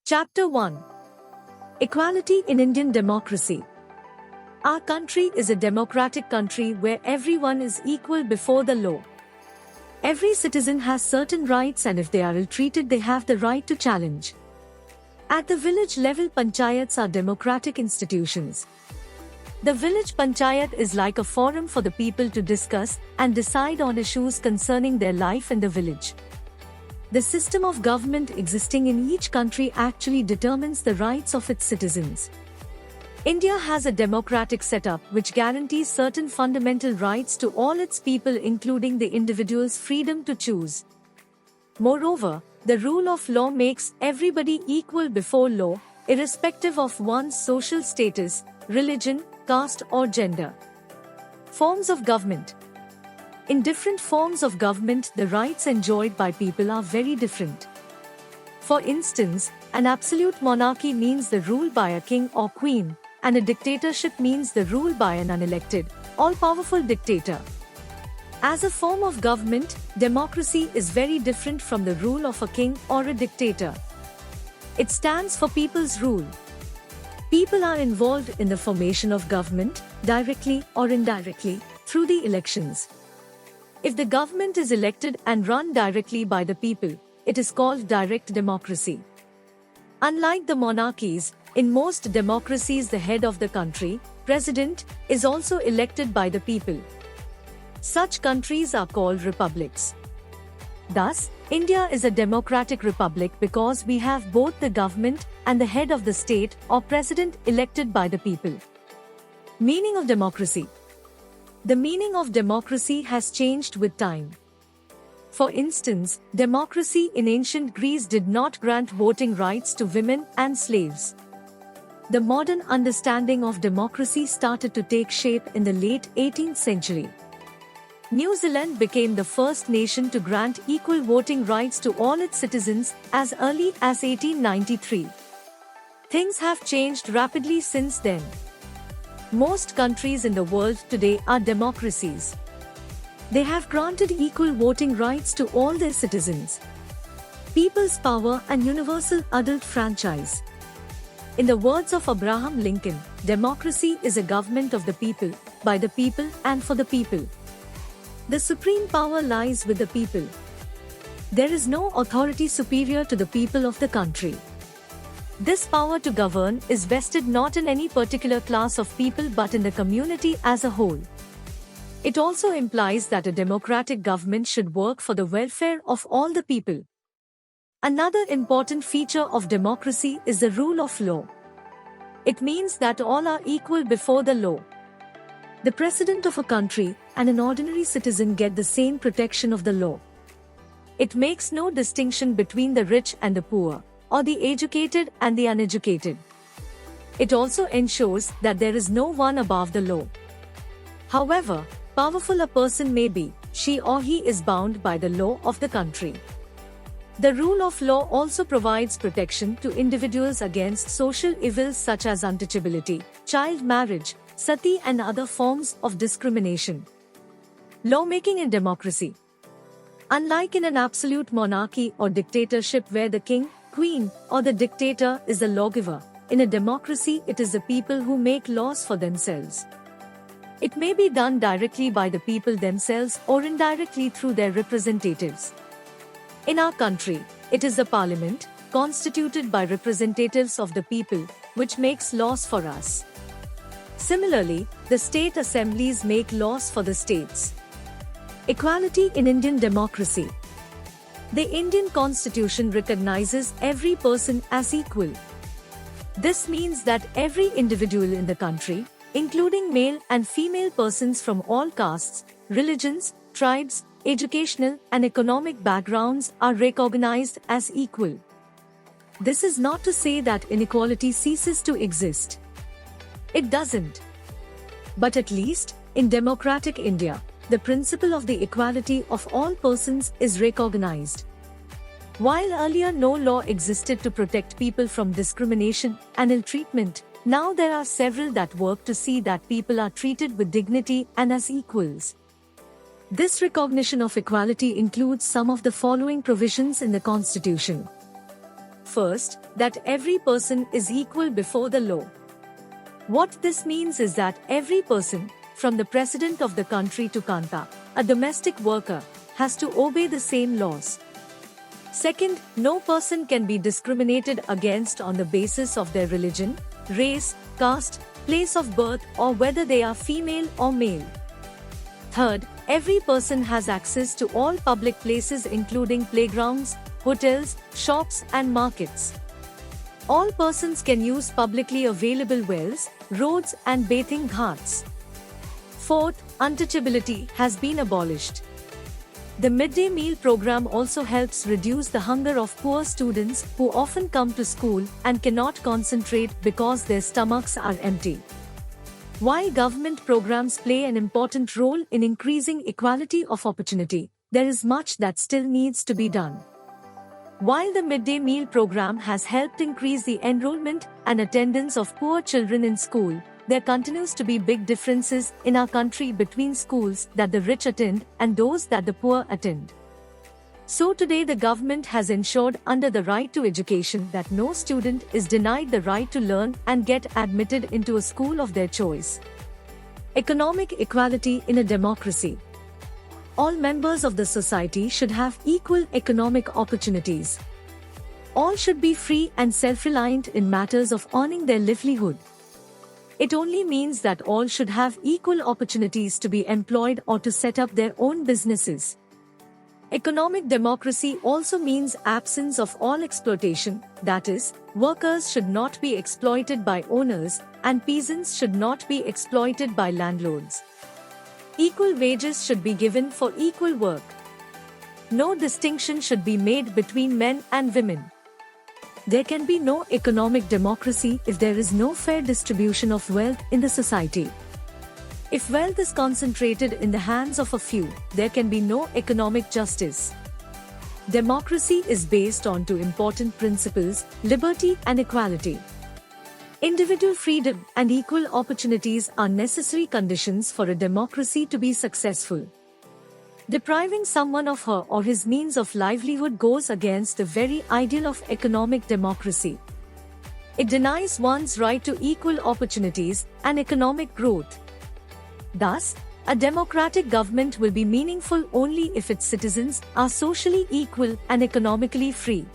Chapter 1. Equality in Indian Democracy. Our country is a democratic country where everyone is equal before the law. Every citizen has certain rights, and if they are ill-treated, they have the right to challenge. At the village level, panchayats are democratic institutions. The village panchayat is like a forum for the people to discuss and decide on issues concerning their life in the village. The system of government existing in each country actually determines the rights of its citizens. India has a democratic setup which guarantees certain fundamental rights to all its people, including the individual's freedom to choose. Moreover, the rule of law makes everybody equal before law, irrespective of one's social status, religion, caste or gender. Forms of government. In different forms of government, the rights enjoyed by people are very different. For instance, an absolute monarchy means the rule by a king or queen, and a dictatorship means the rule by an unelected, all-powerful dictator. As a form of government, democracy is very different from the rule of a king or a dictator. It stands for people's rule. People are involved in the formation of government, directly or indirectly, through the elections. If the government is elected and run directly by the people, it is called direct democracy. Unlike the monarchies, in most democracies the head of the country, president, is also elected by the people. Such countries are called republics. Thus, India is a democratic republic because we have both the government and the head of the state or president elected by the people. Meaning of democracy. The meaning of democracy has changed with time. For instance, democracy in ancient Greece did not grant voting rights to women and slaves. The modern understanding of democracy started to take shape in the late 18th century. New Zealand became the first nation to grant equal voting rights to all its citizens as early as 1893. Things have changed rapidly since then. Most countries in the world today are democracies. They have granted equal voting rights to all their citizens. People's power and universal adult franchise. In the words of Abraham Lincoln, democracy is a government of the people, by the people and for the people. The supreme power lies with the people. There is no authority superior to the people of the country. This power to govern is vested not in any particular class of people but in the community as a whole. It also implies that a democratic government should work for the welfare of all the people. Another important feature of democracy is the rule of law. It means that all are equal before the law. The president of a country and an ordinary citizen get the same protection of the law. It makes no distinction between the rich and the poor, or the educated and the uneducated. It also ensures that there is no one above the law. However powerful a person may be, she or he is bound by the law of the country. The rule of law also provides protection to individuals against social evils such as untouchability, child marriage, sati and other forms of discrimination. Lawmaking in democracy. Unlike in an absolute monarchy or dictatorship where the king, queen, or the dictator is the lawgiver, in a democracy it is the people who make laws for themselves. It may be done directly by the people themselves or indirectly through their representatives. In our country, it is the parliament, constituted by representatives of the people, which makes laws for us. Similarly, the state assemblies make laws for the states. Equality in Indian democracy. The Indian Constitution recognizes every person as equal. This means that every individual in the country, including male and female persons from all castes, religions, tribes, educational and economic backgrounds, are recognized as equal. This is not to say that inequality ceases to exist. It doesn't. But at least, in democratic India, the principle of the equality of all persons is recognized. While earlier no law existed to protect people from discrimination and ill-treatment, now there are several that work to see that people are treated with dignity and as equals. This recognition of equality includes some of the following provisions in the Constitution. First, that every person is equal before the law. What this means is that every person, from the president of the country to Kanta, a domestic worker, has to obey the same laws. Second, no person can be discriminated against on the basis of their religion, race, caste, place of birth, or whether they are female or male. Third, every person has access to all public places including playgrounds, hotels, shops and markets. All persons can use publicly available wells, roads and bathing ghats. Fourth, untouchability has been abolished. The midday meal program also helps reduce the hunger of poor students who often come to school and cannot concentrate because their stomachs are empty. While government programs play an important role in increasing equality of opportunity, there is much that still needs to be done. While the midday meal program has helped increase the enrollment and attendance of poor children in school, there continues to be big differences in our country between schools that the rich attend and those that the poor attend. So today the government has ensured under the right to education that no student is denied the right to learn and get admitted into a school of their choice. Economic equality in a democracy. All members of the society should have equal economic opportunities. All should be free and self-reliant in matters of earning their livelihood. It only means that all should have equal opportunities to be employed or to set up their own businesses. Economic democracy also means absence of all exploitation, that is, workers should not be exploited by owners, and peasants should not be exploited by landlords. Equal wages should be given for equal work. No distinction should be made between men and women. There can be no economic democracy if there is no fair distribution of wealth in the society. If wealth is concentrated in the hands of a few, there can be no economic justice. Democracy is based on two important principles: liberty and equality. Individual freedom and equal opportunities are necessary conditions for a democracy to be successful. Depriving someone of her or his means of livelihood goes against the very ideal of economic democracy. It denies one's right to equal opportunities and economic growth. Thus, a democratic government will be meaningful only if its citizens are socially equal and economically free.